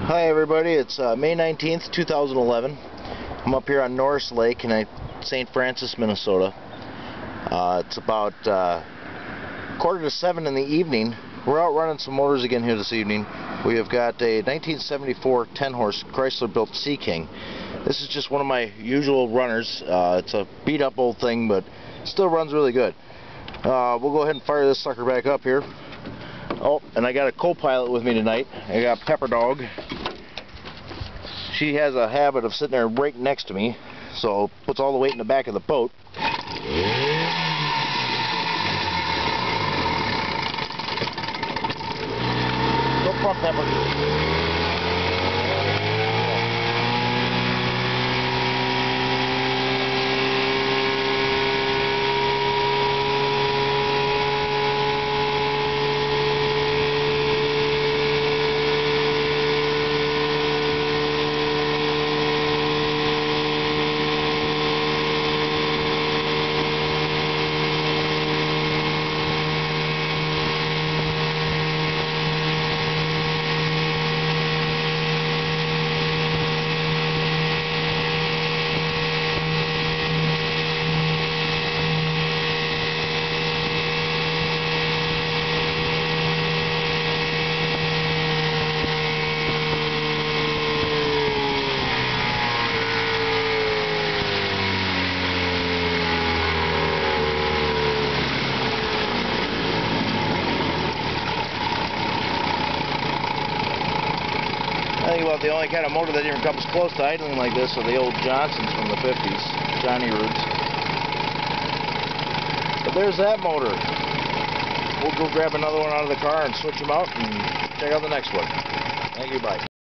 Hi everybody, it's May 19th, 2011. I'm up here on Norris Lake in St. Francis, Minnesota. It's about 6:45 in the evening. We're out running some motors again here this evening. We have got a 1974 10-horse Chrysler-built Sea King. This is just one of my usual runners. It's a beat-up old thing, but still runs really good. We'll go ahead and fire this sucker back up here. Oh, and I got a co-pilot with me tonight. I got Pepper Dog. She has a habit of sitting there right next to me, so puts all the weight in the back of the boat. Go front, Pepper. I think about the only kind of motor that even comes close to idling like this are the old Johnsons from the 50s, Johnny Roods. But there's that motor. We'll go grab another one out of the car and switch them out and check out the next one. Thank you, bye.